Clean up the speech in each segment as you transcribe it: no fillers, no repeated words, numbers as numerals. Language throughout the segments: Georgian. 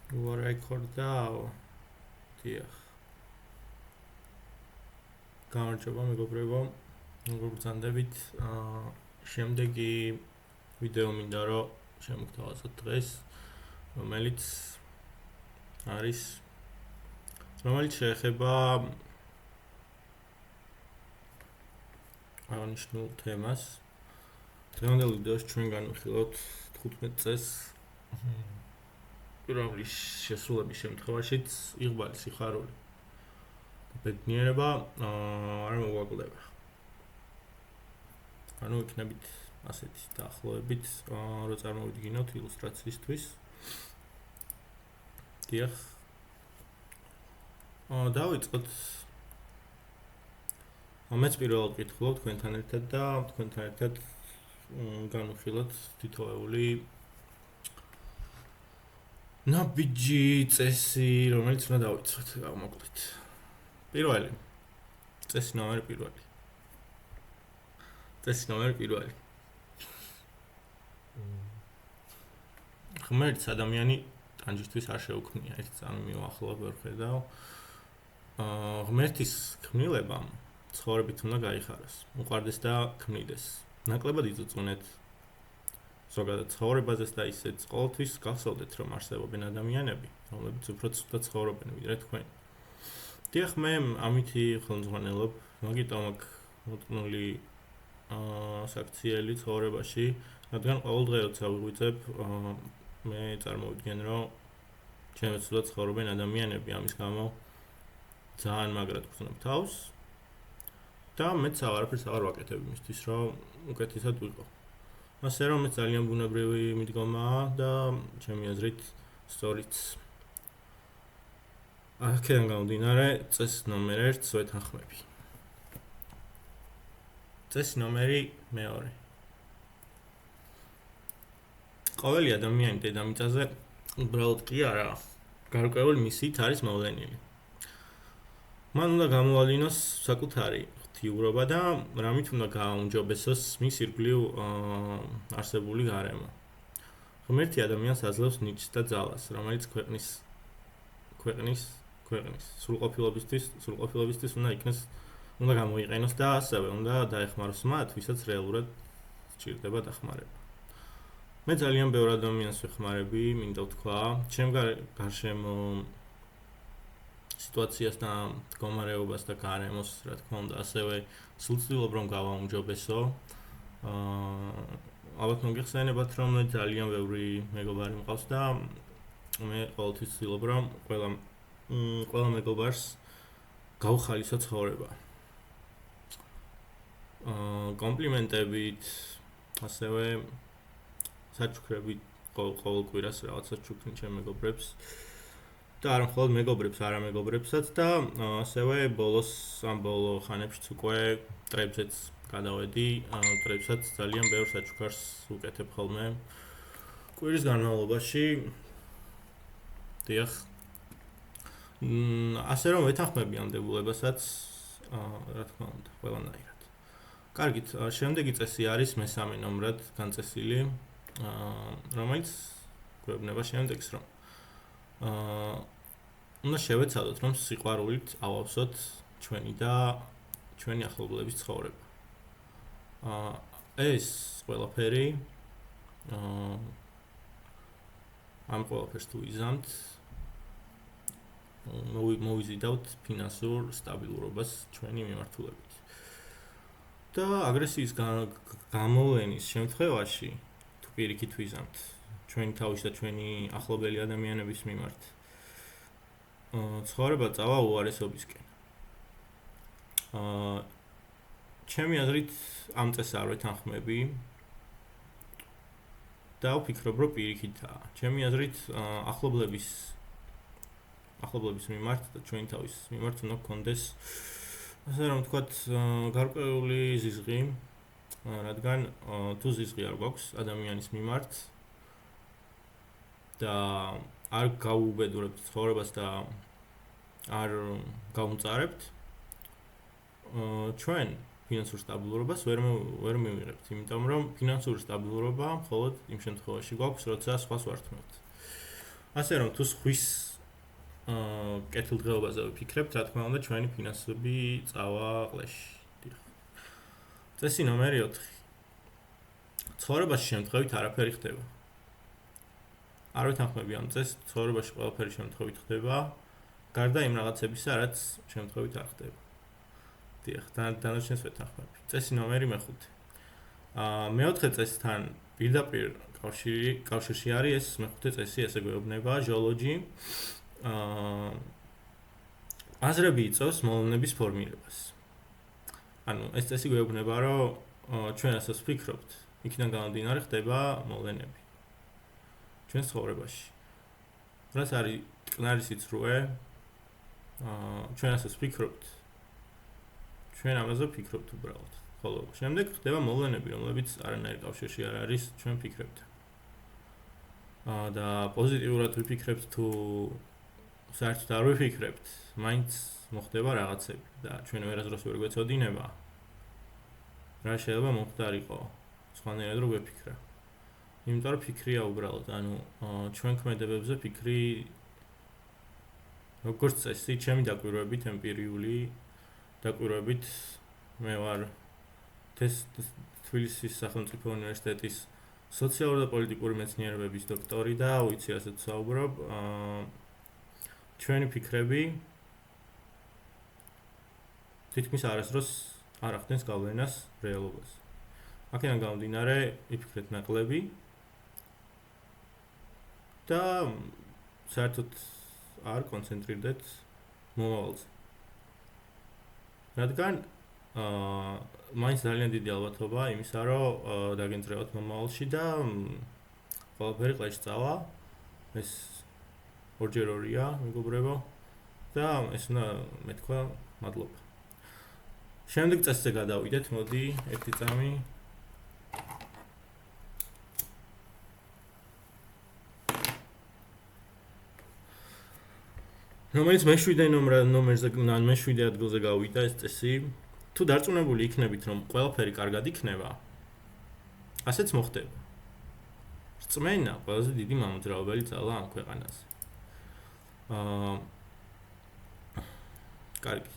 ვარაიქორდაო დიახ გამარჯობა მეგობრებო როგორ გრძანდებით შემდეგი ვიდეო მინდა რომ შემოგთავაზოთ დღეს რომელიც შეეხება აღნიშნულ თემას დღევანდელ ვიდეოში ჩვენ განვიხილავთ 15 წეს რომლის შესრულების შემთხვევაშიც იღბალი სიხარული ბედნიერება არ მოგვაკლდება. ანუ იქნებით ასეთი დაახლოებით რომ წარმოვიდგინოთ ილუსტრაციისთვის. დიახ. დავიწყოთ. მეც პირველად ვკითხულობ თქვენთან ერთად და თქვენთან ერთად განვიხილოთ თითოეული ნაბიჯი წესი, რომელიც უნდა დავიცვათ გავმოკლით. პირველი. წესი ნომერი პირველი. ღმერთს ადამიანი ტანჯისთვის არ შეუქმნია, ერთ წამი მივახლოვებ ვერ ხედავ. ღმერთის ქმნილებამ ცხოვრებით უნდა გაიხაროს, უყვარდეს და ქმნიდეს. ნაკლებად იწუწუნეთ ზოგადად ცხოვრებაზეც და ისეც ყოველთვის გახსოვდეთ, რომ არსებობენ ადამიანები, რომლებიც უფრო ცუდად ცხოვრობენ ვიდრე თქვენ. დიახ, მე ამითი ხელმძღვანელობ, მაგიტომ აქ მოტკნული საქციელი ცხოვრებაში, რადგან ყოველ დღე როცა ვიღვიძებ, მე წარმოვიდგენ, რომ ჩემს ცუდად ცხოვრობენ ადამიანები, ამის გამო ძალიან მაგრად გრძნობ თავს და მეც აღარაფერს აღარ ვაკეთებ იმისთვის, რომ უკეთესად ვიყო. ასე რომ მე ძალიან ბუნებრივი მიდგომაა და ჩემი აზრით სწორიც. აქედან გამომდინარე, წესი ნომერ 1-ს ვეთანხმები. წესი ნომერი 2. ყოველი ადამიანი დედამიწაზე უბრალოდ კი არა, გარკვეული მისიით არის მოვლენილი. მან უნდა გამოვალინოს საკუთარი ღვთიურობა და რამით უნდა გააუმჯობესოს მის ირგვლივ არსებული გარემო. ღმერთი ადამიანს აძლევს ნიჭს და ძალას, რომელიც ქვეყნის სრულყოფილებისთვის უნდა გამოიყენოს და ასევე უნდა დაეხმაროს მათ, ვისაც რეალურად სჭირდება დახმარება. მე ძალიან ბევრ ადამიანს ვეხმარები, მინდა ვთქვა, ჩემ გარშემო სიტუაციას და მდგომარეობას და გარემოს, რა თქმა უნდა, ასევე ვცდილობ რომ გავაუმჯობესო. ალბათ მოგეხსენებათ, რომ მე ძალიან ბევრი მეგობარი მყავს და მე ყოველთვის ვცდილობ რომ ყველა მეგობარს გავხალისო ცხოვრება. კომპლიმენტებით, ასევე საჩუქრებით ყოველ კვირას რაღაცას ჩუქნი ჩემ მეგობრებს. და არ მხოლოდ მეგობრებს, არამეგობრებსაც და ასევე ბოლო ხანებშიც უკვე ტრებზეც გადავედი, ტრებსაც ძალიან ბევრ საჩუქარს ვუკეთებ ხოლმე კვირის განმავლობაში. დიახ. ასე რომ ვეთანხმები ამ დებულებასაც, რა თქმა უნდა, ყველანაირად. კარგით, შემდეგი წესი არის მესამე ნომრად განწესილი, რომელიც გვეუბნება შემდეგს, რომ უნდა შევეცადოთ, რომ სიყვარულით ავავსოთ ჩვენი და ჩვენი ახლობლების ცხოვრება. ეს ყველაფერი ამ ყველაფერს თუ ვიზამთ, მოვიზიდავთ ფინანსურ სტაბილურობას ჩვენი მიმართულებით. და აგრესიის გამოვლენის შემთხვევაში, თუ პირიქით ვიზამთ ჩვენი თავის და ჩვენი ახლობელი ადამიანების მიმართ, ცხოვრება წავა უარესობისკენ. ჩემი აზრით ამ წესს არ ვეთანხმები და ვფიქრობ, რომ პირიქითაა. ჩემი აზრით ახლობლების მიმართ და ჩვენი თავის მიმართ უნდა გქონდეს, ასე რომ ვთქვათ, გარკვეული ზიზღი, რადგან თუ ზიზღი არ გვაქვს ადამიანის მიმართ და არ გაუუბედურებთ ცხოვრებას და არ გავუმწარებთ, ჩვენ ფინანსურ სტაბილურობას ვერ მივიღებთ, იმიტომ რომ ფინანსური სტაბილურობა მხოლოდ იმ შემთხვევაში გვაქვს, როცა სხვას ვართმევთ. ასე რომ თუ სხვის კეთილდღეობაზე ვიფიქრებთ, რა თქმა უნდა, ჩვენი ფინანსები წავა ყლეში. წესი ნომერი 4. ცხოვრებაში შემთხვევით არაფერი ხდება. არ ვეთანხმები ამ წესს, ცხოვრებაში ყველაფერი შემთხვევით ხდება, გარდა იმ რაღაცებისა, რაც შემთხვევით არ ხდება. დიახ, დანარჩენს ვეთანხმები. წესი ნომერი 5. მეოთხე წესთან პირდაპირ კავშირში არის ეს მეხუთე წესი, ესე გვეუბნება ჟოლოჯი. აზრები იწვევს მოვლენების ფორმირებას. ანუ ეს წესი გვეუბნება, რომ ჩვენ ასაც ვფიქრობთ, იქიდან გამომდინარე ხდება მოვლენები ჩვენს ცხოვრებაში. რაც არის მტკნარი სიცრუე, ჩვენ ასაც ვფიქრობთ, ჩვენ ამაზე ვფიქრობთ უბრალოდ. ხოლო შემდეგ ხდება მოვლენები, რომლებიც არანაირ კავშირში არ არის ჩვენ ფიქრებთან. და პოზიტიურად ვიფიქრებთ თუ საერთოდ არ ვიფიქრებთ, მაინც მოხდება რაღაცები და ჩვენ ვერასდროს ვერ გვეწოდინება რა შეიძლება მომხდარიყო სხვანაირად რო ვეფიქრა. იმიტომ რომ ფიქრია უბრალოდ, ანუ ჩვენ ქმედებებზე ფიქრი როგორც წესი, ჩემი დაკვირვებით ემპირიული დაკვირვებით მე ვარ თბილისის სახელმწიფო უნივერსიტეტის სოციალური და პოლიტიკური მეცნიერებების დოქტორი და ვიცი ასეთ საუბრობ, ჩვენი ფიქრები თითქმის არასდროს არ ახდენს გავლენას რეალობაზე. აქედან გამომდინარე, ვიფიქრეთ ნაკლები და საერთოდ არ კონცენტრირდეთ მომავალზე. რადგან მაინც ძალიან დიდი ალბათობა იმისა, რომ დაგენწრევათ მომავალში და ყველაფერი ყლეში წავა. ეს ორჯერ ორია, მეგობრებო, და ეს უნდა მეთქვა მადლობა. შემდეგ წესზე გადავიდეთ, მოდი, ერთი წამი. რომელიც მე-7 ნომერზე, მე-7 ადგილზე გავიდა ეს წესი. თუ დარწმუნებული იქნებით, რომ ყველაფერი კარგად იქნება, ასეც მოხდება. რწმენა ყველაზე დიდი მამოძრავებელი ძალა ამ ქვეყანაზე. კარგი.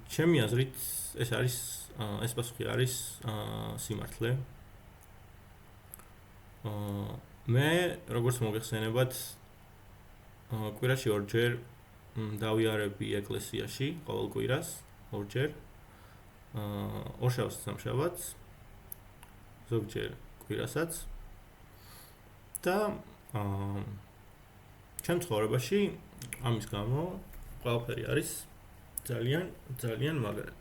ჩემი აზრით ეს პასუხი არის სიმართლე. მე როგორც მოგეხსენებათ, კვირაში ორჯერ დავიარები ეკლესიაში ყოველ კვირას, ორჯერ. ორშაბათს, სამშაბათს, ზოგჯერ კვირასაც. და ჩემ ცხოვრებაში ამის გამო ყველაფერი არის ძალიან მაგრად.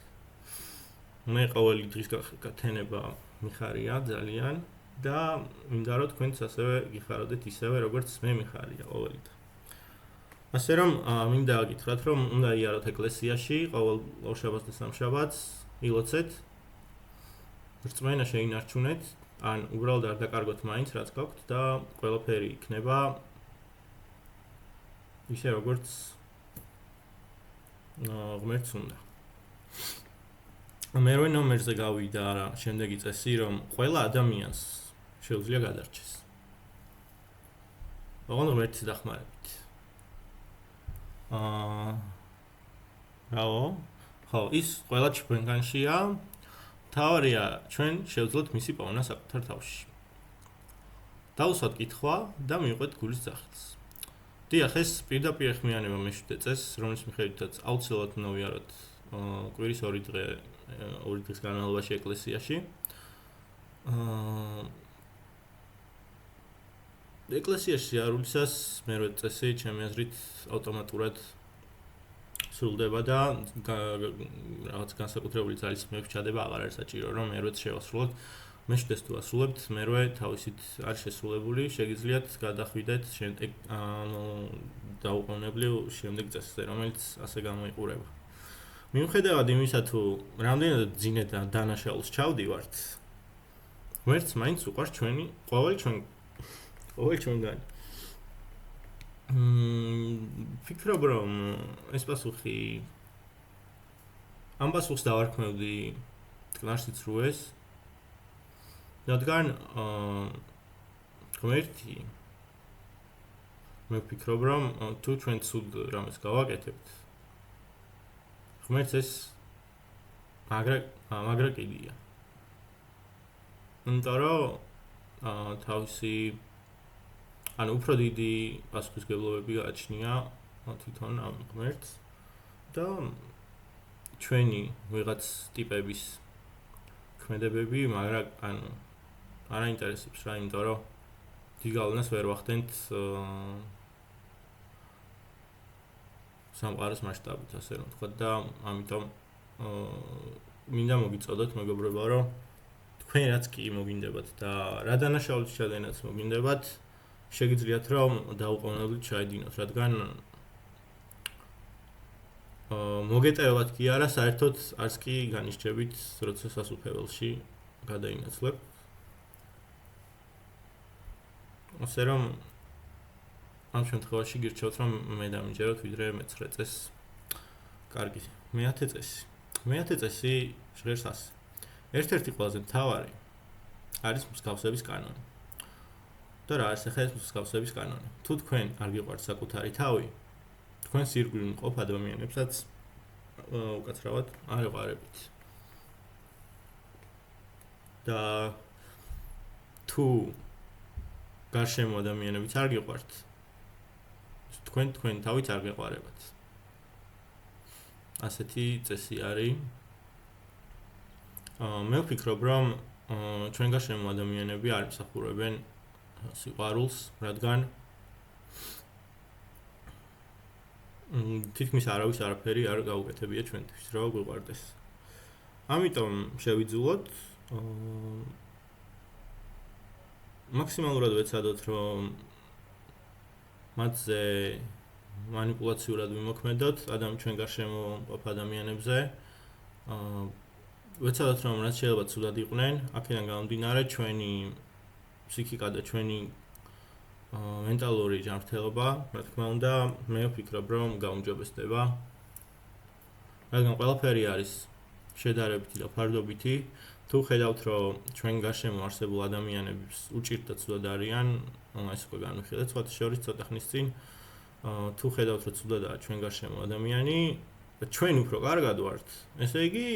მე ყოველი დღის გათენება მიხარია ძალიან და მინდა რომ თქვენც ასევე გიხაროდეთ ისევე როგორც მე მიხარია ყოველი დღე. ასე რომ მინდა გითხრათ, რომ უნდა იაროთ ეკლესიაში ყოველ ორშაბათს და სამშაბათს, ილოცეთ, რწმენა შეინარჩუნეთ, ან უბრალოდ არ დაკარგოთ მაინც რაც გაქვთ და ყველაფერი იქნება ისე როგორც ღმერთს უნდა. მე-8 ნომერზე გავიდა შემდეგი წესი, რომ ყველა ადამიანს შეუძლია გადარჩეს. ოღონდ ღმერთის დახმარებით. ხო, ის ყველა ჩვენგანშია. თავარია ჩვენ შევძლოთ მისი პოვნა საკუთარ თავში. დავუსვათ კითხვა და მივყვეთ გულის ძახილს. დიახ, ეს პირდაპირ ეხმიანება მე-7 წესს, რომლის მიხედვითაც აუცილებლად უნდა ვიაროთ კვირის 2 დღის განმავლობაში ეკლესიაში. ეკლესიაში არულისას მე-8 წესი ჩემი აზრით ავტომატურად სრულდება და რაღაც განსაკუთრებული ძალის მევჩადება აღარ არის საჭირო, რომ მე-8-ს შევასრულოთ. მე-7-ს თუ ასრულებთ, მე-8 თავისით არის შესრულებული, შეგიძლიათ გადახვიდეთ დაუყოვნებლივ შემდეგ წესზე, რომელიც ასე გამოიყურება. მიუხედავად იმისა, თუ რამდენად ძინეთ და დანაშაულს ჩავდივართ, ღმერთს მაინც უყვარს ჩვენი ყოველი ჩვენგანი. ფიქრობ, რომ ეს პასუხი ამ პასუხს დავარქმევდი მტკნარ სიცრუეს, რადგან ღმერთი მე ვფიქრობ რომ თუ ჩვენ ცუდ რამეს გავაკეთებთ ღმერთს ეს მაგრა კიდია იმიტომ რომ თავისი ანუ უფრო დიდი პასუხისმგებლობები გააჩნია თვითონ ამ ღმერთს და ჩვენი ვიღაც ტიპების ქმედებები მაგრამ ანუ არ აინტერესებს რა იმიტომ რომ დიგალნას ვერ ვახდენთ სამყაროს მასშტაბით ასე რომ ვთქვა და ამიტომ მინდა მოგიწოდოთ მეგობრებო რომ თქვენ რაც კი მოგინდებათ და რა დანაშაულის ჩადენაც მოგინდებათ შეგიძლიათ რომ დაუყოვნებლივ ჩაედინოთ რადგან მოგეტევათ კი არა საერთოდ არც კი განისჯებით როცა სასუფეველში გადაინაცვლებთ ასე რომ ამ შემთხვევაში გირჩევთ რომ მე დამიჯეროთ ვიდრე მე-9 წეს კარგი მე-10 წესი მე-10 წესი ჟღერს ასე ერთ-ერთი ყველაზე მთავარი არის მსგავსების კანონი და რა არის ახლა ეს მსგავსების კანონი თუ თქვენ არ გიყვართ საკუთარი თავი თქვენ ირგვლივ მყოფ ადამიანებსაც უკაცრავად არ ეყარებით და თუ გარშემო ადამიანებიც არ გიყვართ თქვენ თავით არ გეყარებათ ასეთი წესი არის მე ვფიქრობ რომ ჩვენ გარშემო ადამიანები არ მსახურებენ სიყვარულს რადგან თითქმის არავის არაფერი არ გაუკეთებია ჩვენთვის რა გვიყვარდეს ამიტომ შევიძულოთ მაქსიმალურად ვეცადოთ რომ მათზე манипуляციურად ვიმოქმედოთ ჩვენ გარშემო მყოფ ადამიანებზე ვეცადოთ რომ რაც შეიძლება ცუდად იყვნენ აქედან გამომდინარე ჩვენი ფსიქიკა და ჩვენი მენტალური ჯანმრთელობა რა თქმა უნდა მე ვფიქრობ რომ გაუმჯობესდება რადგან ყველაფერი არის შედარებითი და ფარდობითი თუ ხედავთ რომ ჩვენ გარშემო არსებულ ადამიანებს უჭირთ და ცუდად არიან ეს უკვე განვიხილეთ სხვა შორის ცოტა ხნის წინ თუ ხედავთ რომ ცუდადაა ჩვენ გარშემო ადამიანი და ჩვენ უფრო კარგად ვართ ესე იგი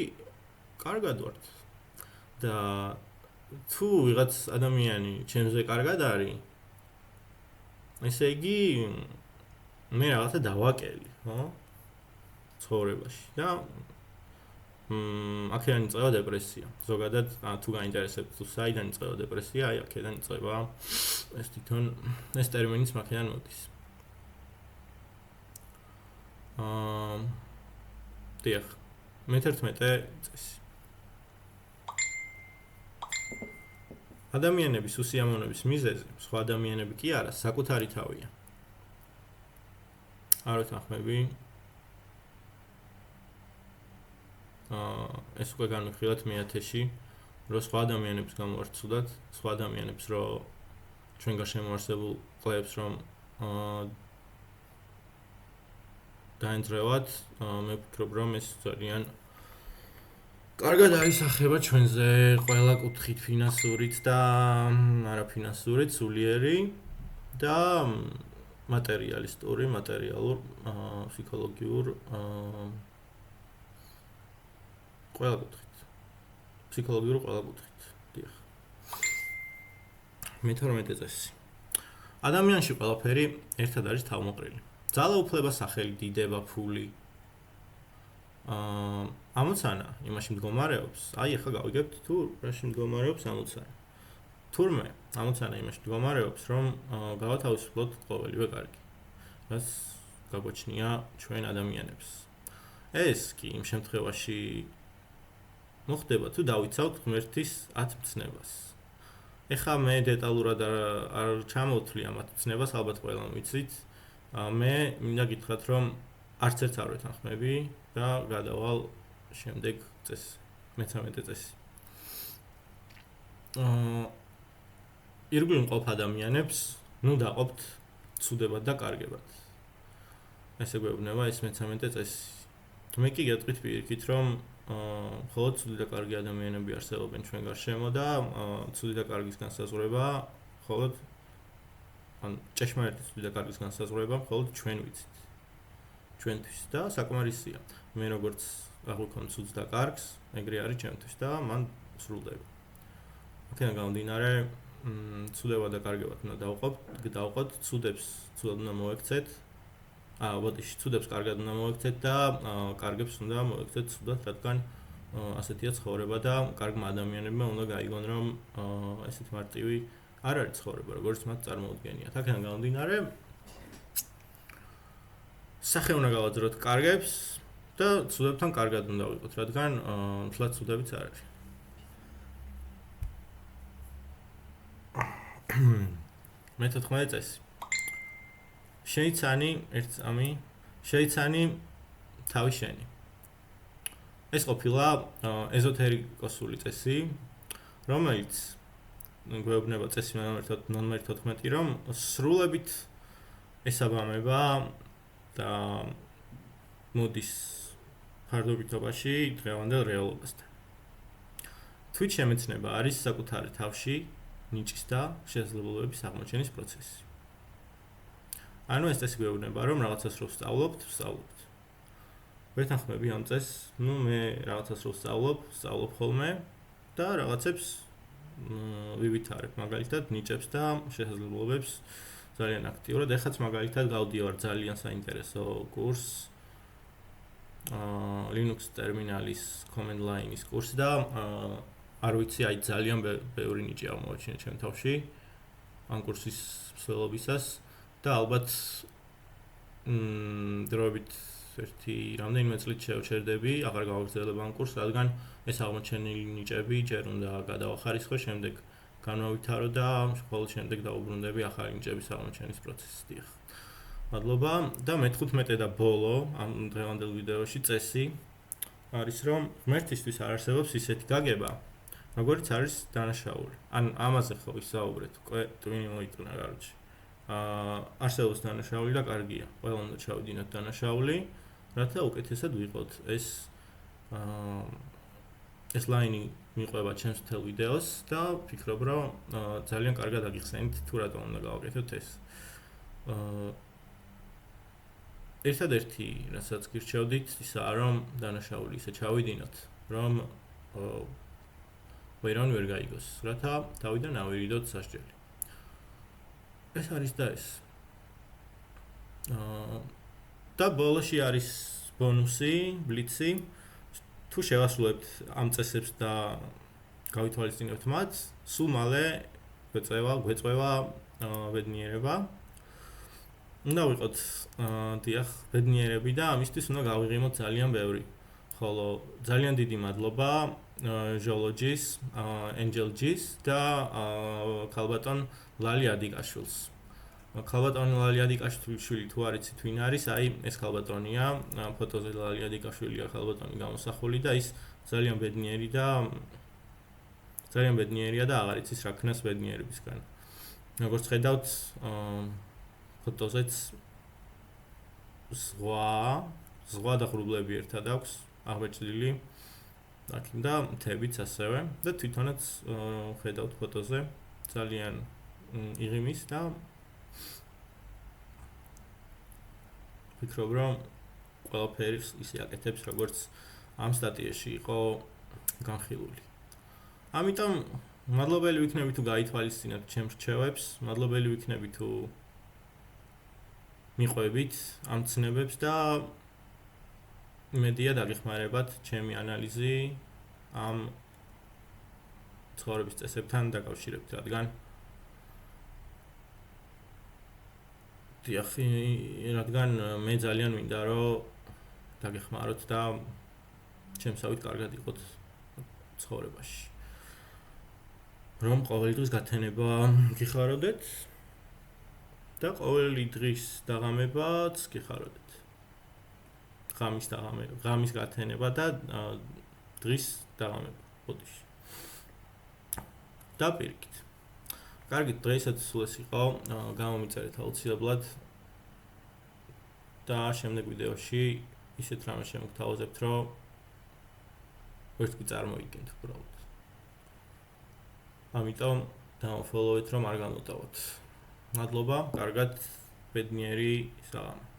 კარგად ვართ და თუ ვიღაც ადამიანი ჩემზე კარგად არის ესე იგი მე რაღაცა დავაკელი ხო ცხოვრებაში და აქედან იწყება დეპრესია ზოგადად თუ გაინტერესებთ თუ საიდან იწყება დეპრესია აი აქედან იწყება ეს თვითონ ეს ტერმინიც აქედან მოდის დიახ მე-11 წესი ადამიანების უსიამოვნების მიზეზი სხვა ადამიანები კი არა საკუთარი თავია არ ვთანხმები ეს უკვე განვიხილეთ მე-10-ში რომ სხვა ადამიანებს გამოვართ ცუდად სხვა ადამიანებს რომ ჩვენ გარშემო არსებულ კლებს რომ დაენძრევათ მე ვფიქრობ რომ ეს ძალიან კარგად აისახება ჩვენზე ყველა კუთხით ფინანსურით და არაფინანსურით სულიერი და მატერიალურ ფსიქოლოგიურ ყველა კუთხით ფსიქოლოგიურ ყველა კუთხით დიახ მე-12 წესი ადამიანში ყველაფერი ერთად არის თავმოყრილი ძალაუფლება სახელი დიდება ფული ამოცანა იმაში მდგომარეობს აი ახლა გავიგებთ თუ რაში მდგომარეობს ამოცანა თურმე ამოცანა იმაში მდგომარეობს რომ გავათავისუფლოთ ყოველივე კარგი რაც გაგვაჩნია ჩვენ ადამიანებს ეს კი იმ შემთხვევაში მოხდება თუ დავიცავთ ღმერთის 10 მცნებას ეხლა მე დეტალურად არ ჩამოვთვლი ამ 10 მცნებას ალბათ ყველამ ვიცით მე მინდა გითხრათ რომ არც ერთ არ ვეთანხმები და გადავალ შემდეგ წესი მე-13 წესი ირგვლივ მყოფ ადამიანებს ნუ დაყოფთ ცუდებად და კარგებად ესე გვეუბნება ეს მე-13 წესი მე კი გეტყვით პირიქით რომ მხოლოდ ცუდი და კარგი ადამიანები არსებობენ ჩვენ გარშემო და ცუდი და კარგის განსაზღვრება მხოლოდ ან ჭეშმარიტი ცუდი და კარგის განსაზღვრება მხოლოდ ჩვენ ვიცით. ჩვენთვის და საკმარისია. მე როგორც აღვიქვამ ცუდს და კარგს, ეგრე არის ჩემთვის და მან სრულდება. აქედან გამომდინარე, ცუდება და კარგებად უნდა დავყოთ, ცუდებს ცუდად უნდა მოექცეთ. ცუდებს კარგად უნდა მოექცეთ და კარგებს უნდა მოექცეთ ცუდად, რადგან ასეთია ცხოვრება და კარგმა ადამიანებმა უნდა გაიგონ, რომ ესეთ მარტივი არ არის ცხოვრება, როგორც მათ წარმოუდგენიათ. აქედან გამომდინარე, სახე უნდა გავაძლოთ კარგებს და ცუდებთან კარგად უნდა ვიყოთ, რადგან მთლად ცუდებიც არ არის. მე-14 წესი. შეიცანი ერთ წამი, შეიცანი თავი შენი. ეს ყოფილა ეზოთერიკოსული წესი, რომელიც გვეუბნება წესი ნომერ 14, რომ სრულებით ესაბამება და მოდის ფარდობითობაში დღევანდელ რეალობასთან. თვით შემეცნება არის საკუთარი თავში ნიჭის და შესაძლებლობების აღმოჩენის პროცესი. ანუ ეს წესი გვეუბნება, რომ რაღაცას რო ვსწავლობთ. ვეთანხმები ამ წესს, მე რაღაცას რო ვსწავლობ ხოლმე და რაღაცებს ვივითარებ, მაგალითად ნიჭებს და შესაძლებლობებს ძალიან აქტიურად. ეხაც მაგალითად გავდივარ ძალიან საინტერესო კურსს, Linux ტერმინალის command line-ის კურსი და არ ვიცი, ძალიან ბევრი ნიჭი აღმოაჩინე ჩემ თავში ამ კურსის მსვლელობისას და ალბათ დროებით რამდენიმე წლით შევჩერდები, აღარ გავაგრძელებ ამ კურსს, რადგან ეს აღმოჩენილი ნიჭები ჯერ უნდა გადავახარისხო, შემდეგ განვავითარო და მხოლოდ შემდეგ დავუბრუნდები ახალი ნიჭების აღმოჩენის პროცესს. დიახ. მადლობა და მე-15 და ბოლო ამ დღევანდელ ვიდეოში წესი არის, რომ ღმერთისთვის არ არსებობს ისეთი გაგება, როგორც არის დანაშაული. ან ამაზე ხო ვისაუბრეთ, ტვინი მოიწონა გარჩი. არსებობს დანაშაული და კარგია. ყველა უნდა ჩავიდინოთ დანაშაული, რათა უკეთესად ვიყოთ. ეს ლაინი მიყვება ჩემს მთელ ვიდეოს და ვფიქრობ, რომ ძალიან კარგად აგიხსენით თუ რატომ უნდა გავაკეთოთ ეს. ერთადერთი, რასაც გირჩევდით, ისაა, რომ დანაშაული ისე ჩავიდინოთ, რომ ვერან ვერ გაიგოს, რათა თავიდან ავირიდოთ სასჯელი. ეს არის და ეს. და ბოლოში არის ბონუსი, ბლიცი. თუ შევასრულებთ ამ წესებს და გავითვალისწინებთ მათ, სულ მალე გვეწევა ბედნიერება. უნდა ვიყოთ დიახ, ბედნიერები და ამისთვის უნდა გავიღიმოთ ძალიან ბევრი. ხოლო ძალიან დიდი მადლობა ჟოლოჯის, ენჯელჯის და ქალბატონ ლალი ადიკაშვილს. ქალბატონი ლალი ადიკაშვილი თუ არ იცით ვინ არის, ეს ქალბატონია, ფოტოზე ლალი ადიკაშვილია ქალბატონი გამოსახული და ის ძალიან ბედნიერია და აღარ იცის რა ქნას ბედნიერებისგან. როგორც ხედავთ, ფოტოზეც ზღვა და ღრუბლები ერთად აქვს აღბეჭდილი. აქ და მთებიც ასევე და თვითონაც ხედავთ ფოტოზე ძალიან იღიმის და ვფიქრობ, რომ ყველაფერი ისე აკეთებს, როგორც ამ სტატიაში იყო განხილული. ამიტომ მადლობელი ვიქნები თუ გაითვალისწინებთ ჩემს რჩევებს, მადლობელი ვიქნები თუ მიყვებით ამ ცნებებს და მედია დაგეხმარებათ ჩემი ანალიზი ამ ცხოვრების წესებთან დაკავშირებით, რადგან მე ძალიან მინდა რომ დაგეხმაროთ და ჩემსავით კარგად იყოთ ცხოვრებაში. რომ ყოველი დღის გათენება გიხაროდეთ და ყოველი დღის დაღამებაც გიხაროდეთ. ღამის გათენება და დღის დაღამება ბოდიში. და პირიქით. კარგით, დღეისაც სულ ეს იყო, გამომიწერეთ აუცილებლად და შემდეგ ვიდეოში ისეთ რამეს შემოგთავაზებთ, რომ ვერც კი წარმოიდგენთ უბრალოდ. ამიტომ დამოფოლოვეთ, რომ არ გამოტავოთ. მადლობა, კარგად, ბედნიერი საღამო.